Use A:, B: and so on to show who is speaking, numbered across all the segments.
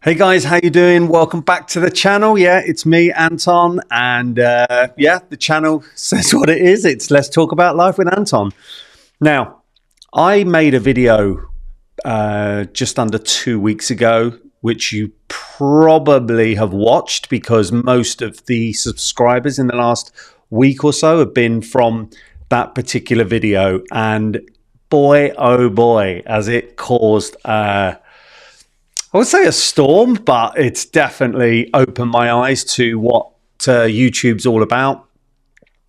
A: Hey guys, how you doing? Welcome back to the channel. Yeah, it's me, Anton, and the channel says what it is. It's Let's Talk About Life with Anton. Now, I made a video just under 2 weeks ago, which you probably have watched because most of the subscribers in the last week or so have been from that particular video. And boy, oh boy, has it caused I would say a storm, but it's definitely opened my eyes to what YouTube's all about.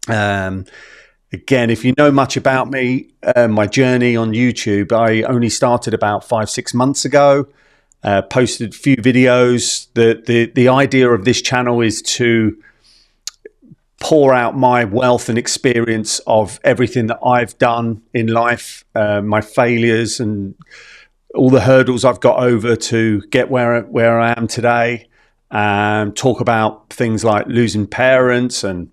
A: Again, if you know much about me, my journey on YouTube, I only started about 5-6 months ago. Posted a few videos. The idea of this channel is to pour out my wealth and experience of everything that I've done in life, my failures and all the hurdles I've got over to get where I am today, and talk about things like losing parents and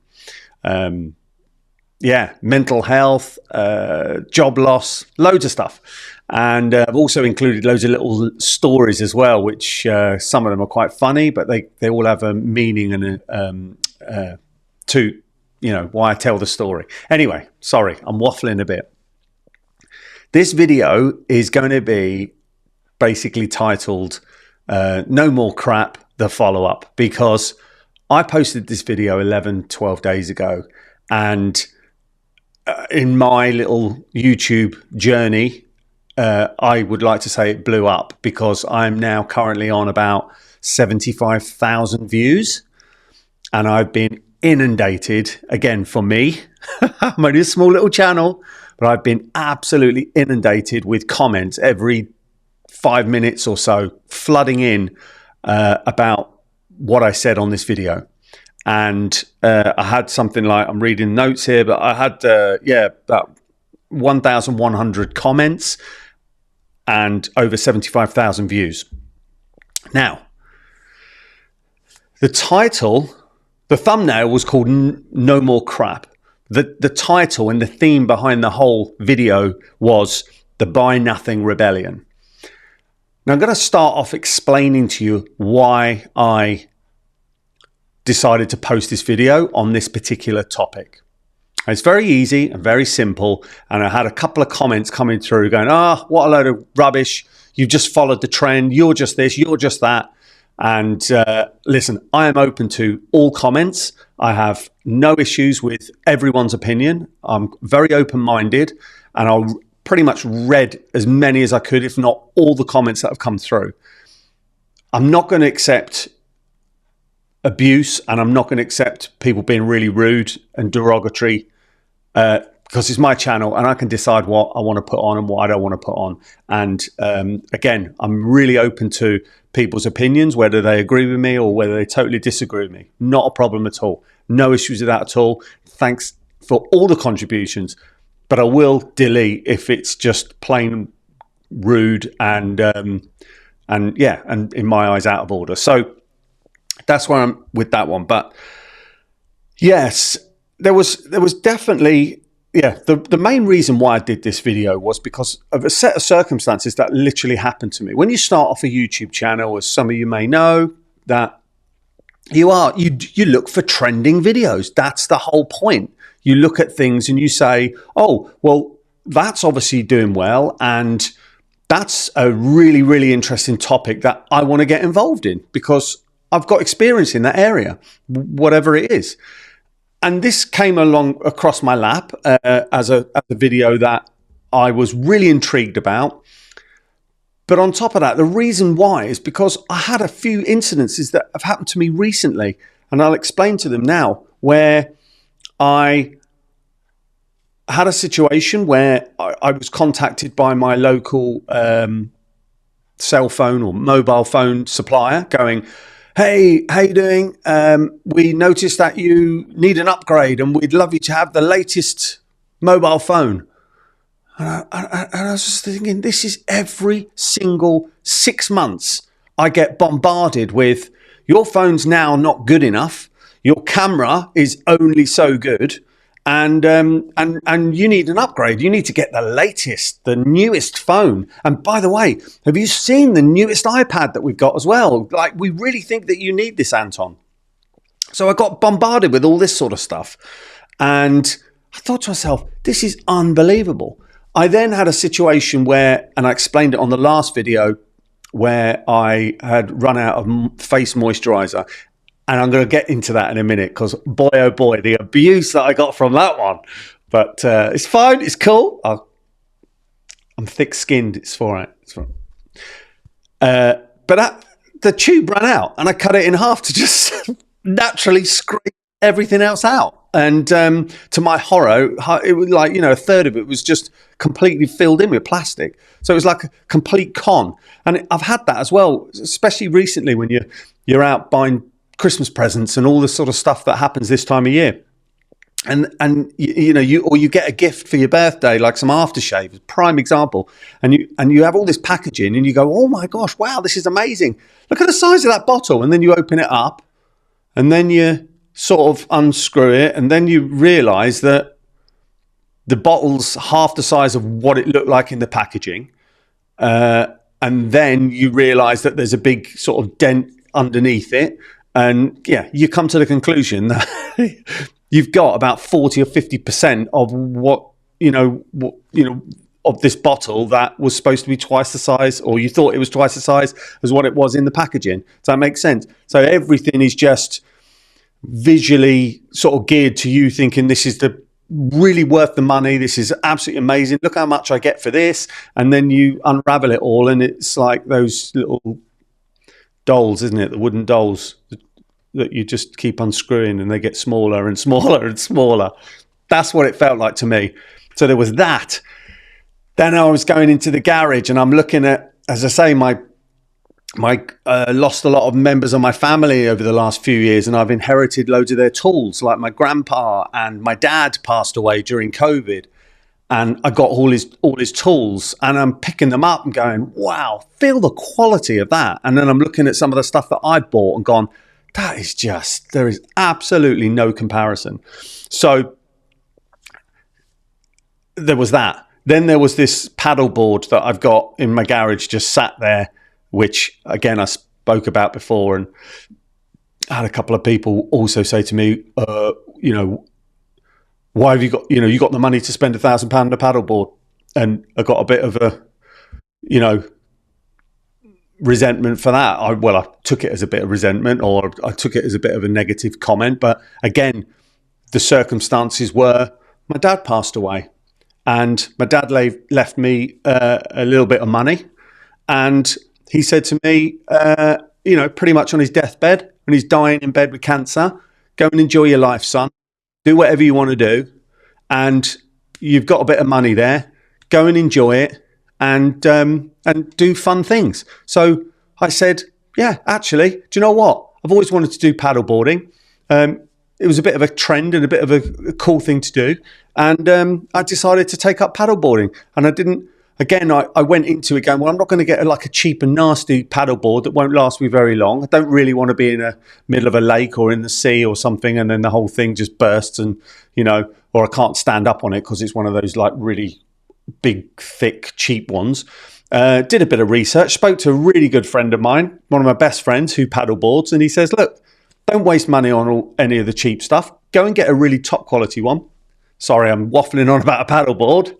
A: mental health, job loss, loads of stuff. And I've also included loads of little stories as well, which some of them are quite funny, but they all have a meaning and to why I tell the story. Anyway, sorry, I'm waffling a bit. This video is going to be basically titled No More Crap, the follow-up, because I posted this video 12 days ago, and in my little YouTube journey, I would like to say it blew up because I'm now currently on about 75,000 views, and I've been inundated, again for me, I'm only a small little channel, but I've been absolutely inundated with comments every 5 minutes or so, flooding in about what I said on this video. And I had something like, I'm reading notes here, but I had about 1,100 comments and over 75,000 views. Now, the thumbnail was called No More Crap. The title and the theme behind the whole video was the Buy Nothing Rebellion. Now, I'm going to start off explaining to you why I decided to post this video on this particular topic. It's very easy and very simple, and I had a couple of comments coming through going, what a load of rubbish, you've just followed the trend, you're just this, you're just that. And listen, I am open to all comments. I have no issues with everyone's opinion. I'm very open-minded, and I'll pretty much read as many as I could, if not all the comments that have come through. I'm not going to accept abuse, and I'm not going to accept people being really rude and derogatory because it's my channel and I can decide what I want to put on and what I don't want to put on. And again, I'm really open to people's opinions, whether they agree with me or whether they totally disagree with me. Not a problem at all. No issues with that at all. Thanks for all the contributions. But I will delete if it's just plain rude and in my eyes out of order. So that's where I'm with that one. But yes, there was definitely the main reason why I did this video was because of a set of circumstances that literally happened to me. When you start off a YouTube channel, as some of you may know, that you look for trending videos. That's the whole point. You look at things and you say, oh, well, that's obviously doing well, and that's a really, really interesting topic that I want to get involved in because I've got experience in that area, whatever it is. And this came along across my lap as a video that I was really intrigued about. But on top of that, the reason why is because I had a few incidences that have happened to me recently, and I'll explain to them now, where I had a situation where I was contacted by my local cell phone or mobile phone supplier going, hey, how you doing? We noticed that you need an upgrade and we'd love you to have the latest mobile phone. And I was just thinking, this is every single 6 months I get bombarded with, your phone's now not good enough, your camera is only so good, and you need an upgrade. You need to get the latest, the newest phone. And by the way, have you seen the newest iPad that we've got as well? Like, we really think that you need this, Anton. So I got bombarded with all this sort of stuff. And I thought to myself, this is unbelievable. I then had a situation where, and I explained it on the last video, where I had run out of face moisturizer. And I'm going to get into that in a minute, because boy, oh boy, the abuse that I got from that one. But it's fine. It's cool. I'm thick-skinned. It's all right. It's fine. But the tube ran out, and I cut it in half to just naturally scrape everything else out. And to my horror, it was like, a third of it was just completely filled in with plastic. So it was like a complete con. And I've had that as well, especially recently when you're out buying Christmas presents and all this sort of stuff that happens this time of year. And you get a gift for your birthday, like some aftershave, prime example. And you have all this packaging and you go, oh my gosh, wow, this is amazing. Look at the size of that bottle. And then you open it up and then you sort of unscrew it. And then you realize that the bottle's half the size of what it looked like in the packaging. And then you realize that there's a big sort of dent underneath it. And yeah, you come to the conclusion that you've got about 40 or 50% of what of this bottle that was supposed to be twice the size, or you thought it was twice the size as what it was in the packaging. Does that make sense? So everything is just visually sort of geared to you thinking this is really worth the money. This is absolutely amazing. Look how much I get for this. And then you unravel it all, and it's like those little dolls, isn't it? The wooden dolls that you just keep unscrewing and they get smaller and smaller and smaller. That's what it felt like to me. So there was that. Then I was going into the garage and I'm looking at, as I say, my lost a lot of members of my family over the last few years, and I've inherited loads of their tools. Like my grandpa and my dad passed away during COVID, and I got all his tools, and I'm picking them up and going, wow, feel the quality of that. And then I'm looking at some of the stuff that I bought and gone, there is absolutely no comparison. So there was that. Then there was this paddle board that I've got in my garage just sat there, which again I spoke about before, and I had a couple of people also say to me, why have you got, you got the money to spend £1,000 on a paddle board? And I got a bit of a, resentment for that. I took it as a bit of resentment, or I took it as a bit of a negative comment. But again, the circumstances were my dad passed away, and my dad left me a little bit of money, and he said to me, pretty much on his deathbed, when he's dying in bed with cancer, go and enjoy your life, son. Do whatever you want to do, and you've got a bit of money there. Go and enjoy it, and do fun things. So I said, yeah, actually, do you know what? I've always wanted to do paddle boarding. It was a bit of a trend and a bit of a cool thing to do, and I decided to take up paddle boarding. And I didn't. Again, I went into it going, well, I'm not going to get a cheap and nasty paddle board that won't last me very long. I don't really want to be in the middle of a lake or in the sea or something, and then the whole thing just bursts and, or I can't stand up on it because it's one of those really big, thick, cheap ones. Did a bit of research, spoke to a really good friend of mine, one of my best friends who paddle boards, and he says, look, don't waste money on any of the cheap stuff. Go and get a really top quality one. Sorry, I'm waffling on about a paddle board.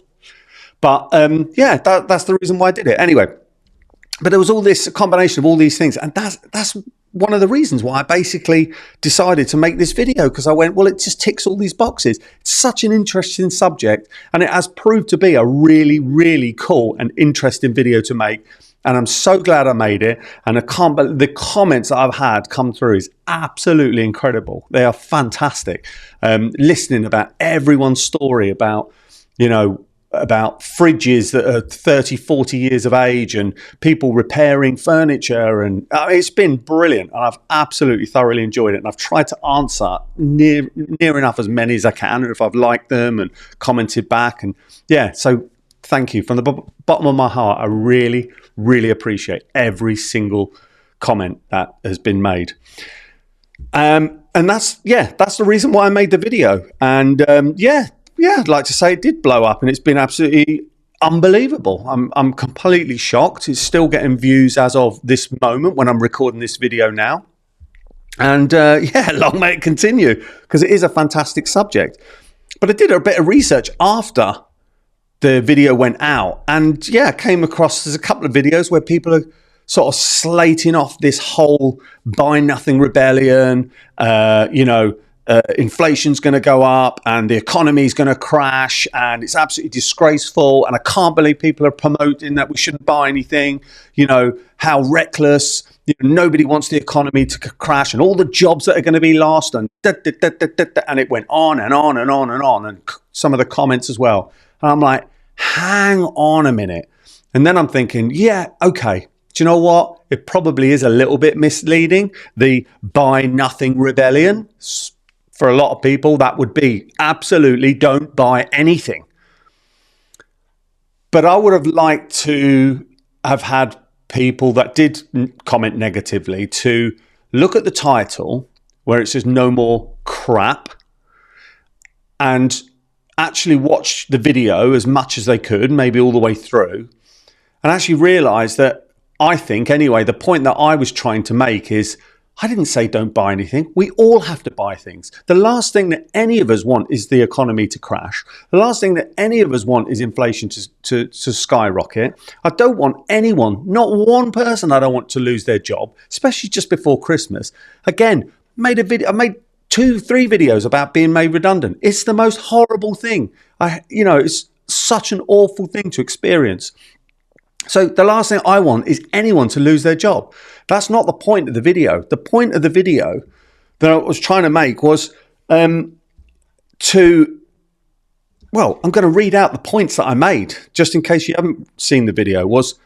A: But that's the reason why I did it. Anyway, but there was all this combination of all these things. And that's one of the reasons why I basically decided to make this video, because I went, well, it just ticks all these boxes. It's such an interesting subject, and it has proved to be a really, really cool and interesting video to make. And I'm so glad I made it. And the comments that I've had come through is absolutely incredible. They are fantastic. Listening about everyone's story about, about fridges that are 30, 40 years of age, and people repairing furniture. And it's been brilliant. And I've absolutely thoroughly enjoyed it. And I've tried to answer near enough as many as I can, and if I've liked them and commented back. And yeah, so thank you from the bottom of my heart. I really, really appreciate every single comment that has been made. And And that's the reason why I made the video. And I'd like to say it did blow up, and it's been absolutely unbelievable. I'm completely shocked. It's still getting views as of this moment when I'm recording this video now. And long may it continue, because it is a fantastic subject. But I did a bit of research after the video went out, and came across, there's a couple of videos where people are sort of slating off this whole buy nothing rebellion. Inflation's going to go up and the economy's going to crash and it's absolutely disgraceful. And I can't believe people are promoting that we shouldn't buy anything. How reckless. Nobody wants the economy to crash and all the jobs that are going to be lost. And and it went on and on and on and on. And some of the comments as well. And I'm like, hang on a minute. And then I'm thinking, okay. Do you know what? It probably is a little bit misleading. The buy nothing rebellion. For a lot of people, that would be absolutely don't buy anything. But I would have liked to have had people that did comment negatively to look at the title where it says no more crap and actually watch the video as much as they could, maybe all the way through, and actually realize that, I think anyway, the point that I was trying to make is, I didn't say don't buy anything. We all have to buy things. The last thing that any of us want is the economy to crash. The last thing that any of us want is inflation to skyrocket. I don't want anyone, not one person I don't want to lose their job, especially just before Christmas. Again, I made 2-3 videos about being made redundant. It's the most horrible thing. It's such an awful thing to experience. So the last thing I want is anyone to lose their job. That's not the point of the video. The point of the video that I was trying to make was I'm going to read out the points that I made, just in case you haven't seen the video, was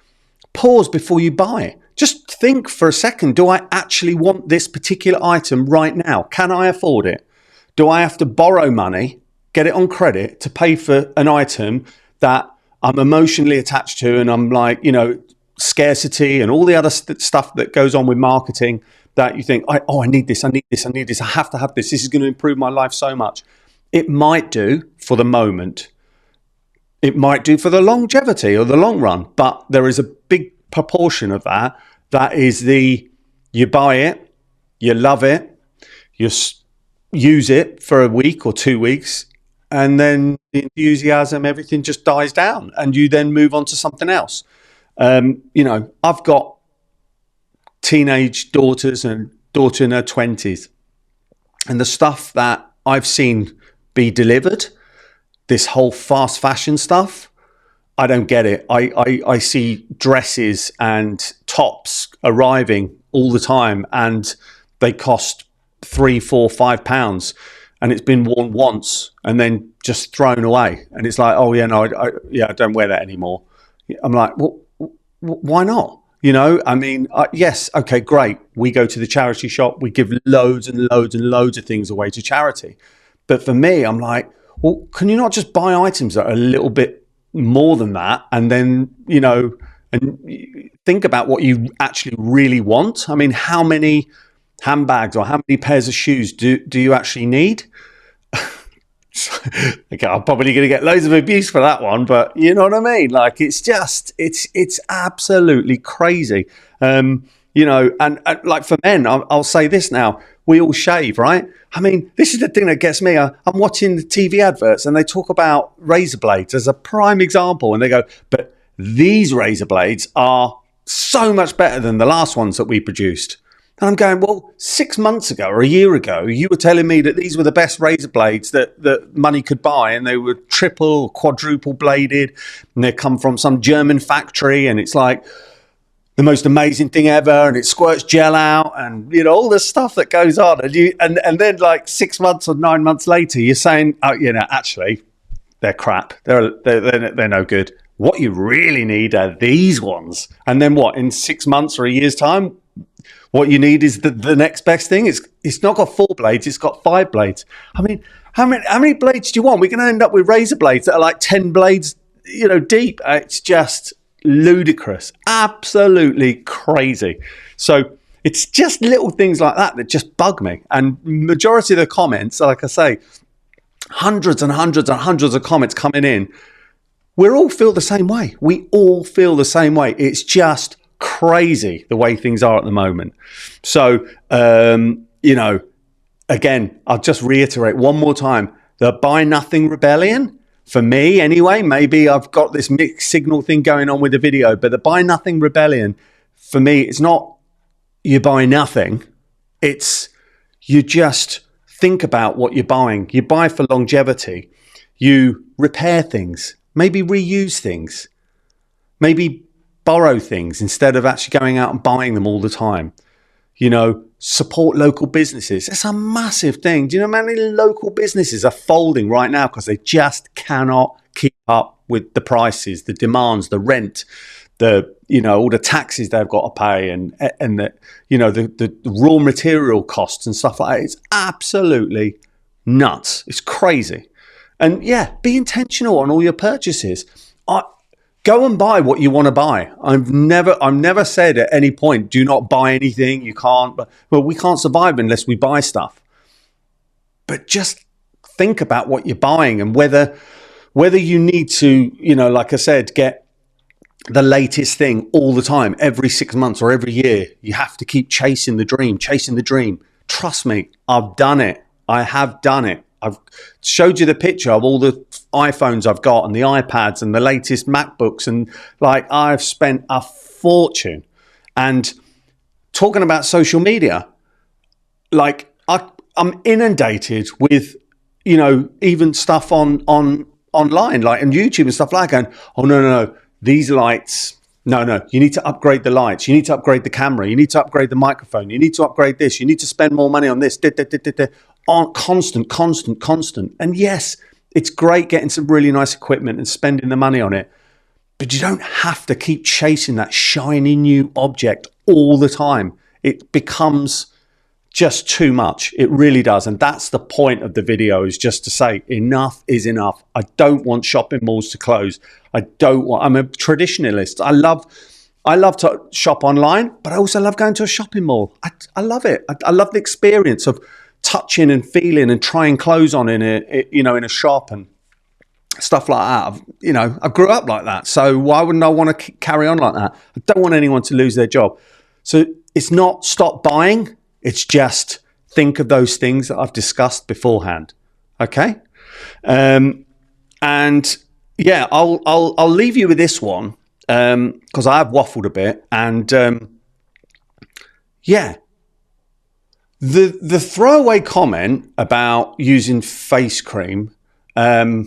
A: pause before you buy. Just think for a second, do I actually want this particular item right now? Can I afford it? Do I have to borrow money, get it on credit to pay for an item that I'm emotionally attached to, and I'm like, scarcity and all the other stuff that goes on with marketing that you think, I need this, I have to have this. This is going to improve my life so much. It might do for the moment. It might do for the longevity or the long run, but there is a big proportion of that is you buy it, you love it, you use it for a week or 2 weeks, and then the enthusiasm, everything just dies down and you then move on to something else. I've got teenage daughters and daughter in her 20s. And the stuff that I've seen be delivered, this whole fast fashion stuff, I don't get it. I see dresses and tops arriving all the time and they cost £3, £4, £5. And it's been worn once and then just thrown away. And it's like, I don't wear that anymore. I'm like, well, why not? Yes, okay, great. We go to the charity shop. We give loads and loads and loads of things away to charity. But for me, I'm like, well, can you not just buy items that are a little bit more than that? And then, and think about what you actually really want. I mean, how many handbags or how many pairs of shoes do you actually need? Okay, I'm probably going to get loads of abuse for that one, but you know what I mean? Like, it's absolutely crazy. And like for men, I'll say this now, we all shave, right? I mean, this is the thing that gets me. I'm watching the TV adverts and they talk about razor blades as a prime example. And they go, but these razor blades are so much better than the last ones that we produced. And I'm going, well, 6 months ago or a year ago, you were telling me that these were the best razor blades that money could buy, and they were triple, quadruple bladed, and they come from some German factory, and it's like the most amazing thing ever, and it squirts gel out, and all the stuff that goes on, and then like 6 months or 9 months later, you're saying, actually, they're crap, they're no good. What you really need are these ones, and then what? In 6 months or a year's time, what you need is the next best thing. It's not got 4 blades, it's got 5 blades. I mean, how many blades do you want? We're going to end up with razor blades that are like 10 blades, deep. It's just ludicrous, absolutely crazy. So it's just little things like that that just bug me. And majority of the comments, like I say, hundreds and hundreds and hundreds of comments coming in, we all feel the same way. We all feel the same way. It's just crazy the way things are at the moment. So, you know, again, I'll just reiterate one more time, the Buy Nothing Rebellion, for me anyway, maybe I've got this mixed signal thing going on with the video, but the Buy Nothing Rebellion, for me, it's not you buy nothing. It's you just think about what you're buying. You buy for longevity. You repair things, maybe reuse things, maybe borrow things instead of actually going out and buying them all the time. You know, support local businesses. It's a massive thing. Do you know how many local businesses are folding right now because they just cannot keep up with the prices, the demands, the rent, the, you know, all the taxes they've got to pay, and the, you know, the raw material costs and stuff like that. It's absolutely nuts. It's crazy. And yeah, be intentional on all your purchases. Go and buy what you want to buy. I've never said at any point, do not buy anything. You can't. Well, we can't survive unless we buy stuff. But just think about what you're buying and whether you need to, you know, like I said, get the latest thing all the time, every 6 months or every year. You have to keep chasing the dream. Trust me, I've done it. I have done it. I've showed you the picture of all the iPhones I've got and the iPads and the latest MacBooks, and like I've spent a fortune. And talking about social media, like I'm inundated with, you know, even stuff on online, like on YouTube and stuff like that, going, oh no, these lights, no, you need to upgrade the lights, you need to upgrade the camera, you need to upgrade the microphone, you need to upgrade this, you need to spend more money on this, on constant. And yes, it's great getting some really nice equipment and spending the money on it, but you don't have to keep chasing that shiny new object all the time. It becomes just too much. It really does. And that's the point of the video, is just to say enough is enough. I don't want shopping malls to close. I'm a traditionalist. I love to shop online, but I also love going to a shopping mall. I love it. I love the experience of touching and feeling and trying clothes on in a shop and stuff like that. I grew up like that. So why wouldn't I want to carry on like that? I don't want anyone to lose their job. So it's not stop buying. It's just think of those things that I've discussed beforehand. Okay. And yeah, I'll leave you with this one, because I have waffled a bit, and yeah. The throwaway comment about using face cream, oh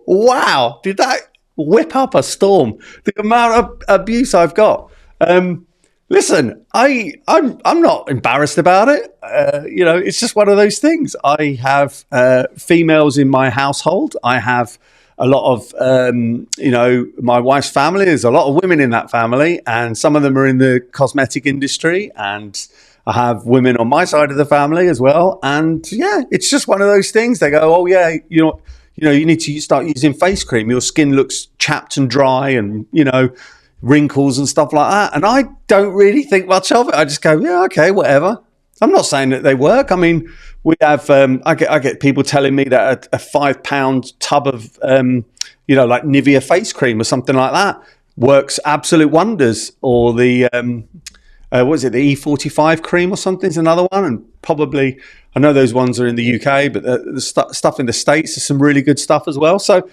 A: wow, did that whip up a storm? The amount of abuse I've got. Listen, I'm not embarrassed about it. It's just one of those things. I have females in my household. I have a lot of, my wife's family. There's a lot of women in that family, and some of them are in the cosmetic industry. And I have women on my side of the family as well. And yeah, it's just one of those things. They go, oh yeah, you need to start using face cream. Your skin looks chapped and dry, and wrinkles and stuff like that. And I don't really think much of it. I just go, yeah, okay, whatever. I'm not saying that they work. I mean, we have, I get people telling me that a £5 tub of, like Nivea face cream or something like that works absolute wonders. Or the, what is it? The E45 cream or something is another one. And probably, I know those ones are in the UK, but the stuff in the States is some really good stuff as well. So,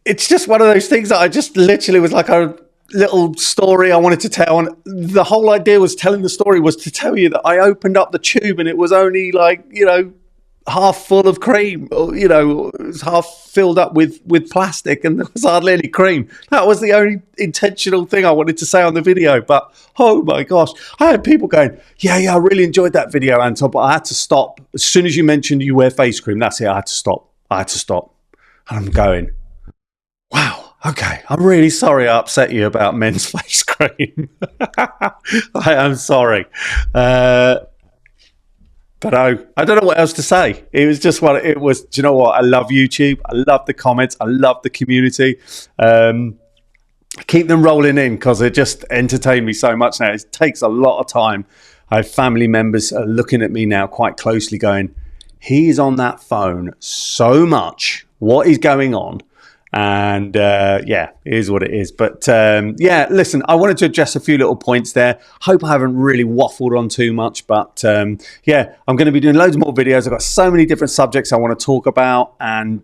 A: it's just one of those things that I just literally was like a little story I wanted to tell. And the whole idea was telling the story was to tell you that I opened up the tube and it was only like, half full of cream, or, it was half filled up with plastic, and there was hardly any cream. That was the only intentional thing I wanted to say on the video. But oh my gosh, I had people going, yeah, I really enjoyed that video, Anton, but I had to stop. As soon as you mentioned you wear face cream, that's it. I had to stop. And I'm going, wow, okay, I'm really sorry I upset you about men's face cream. I am sorry. But I don't know what else to say. It was just what it was. Do you know what? I love YouTube. I love the comments. I love the community. keep them rolling in because they just entertain me so much now. It takes a lot of time. I have family members looking at me now quite closely going, he's on that phone so much. What is going on? And yeah, it is what it is. But yeah, listen, I wanted to address a few little points there. Hope I haven't really waffled on too much, but yeah, I'm going to be doing loads more videos. I've got so many different subjects I want to talk about, and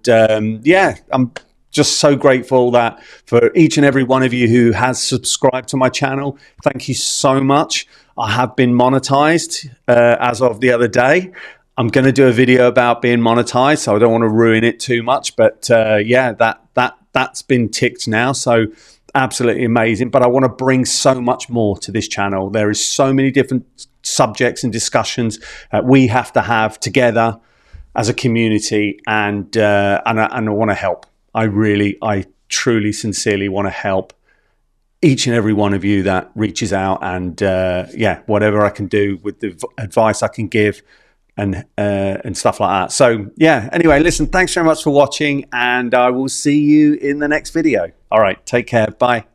A: yeah, I'm just so grateful that for each and every one of you who has subscribed to my channel. Thank you so much. I have been monetized as of the other day. I'm going to do a video about being monetized, so I don't want to ruin it too much. But yeah, that's been ticked now, so absolutely amazing. But I want to bring so much more to this channel. There is so many different subjects and discussions that we have to have together as a community, and I want to help. I truly, sincerely want to help each and every one of you that reaches out, and yeah, whatever I can do with the advice I can give, and stuff like that. So yeah, anyway, listen, thanks very much for watching, and I will see you in the next video. All right, take care. Bye.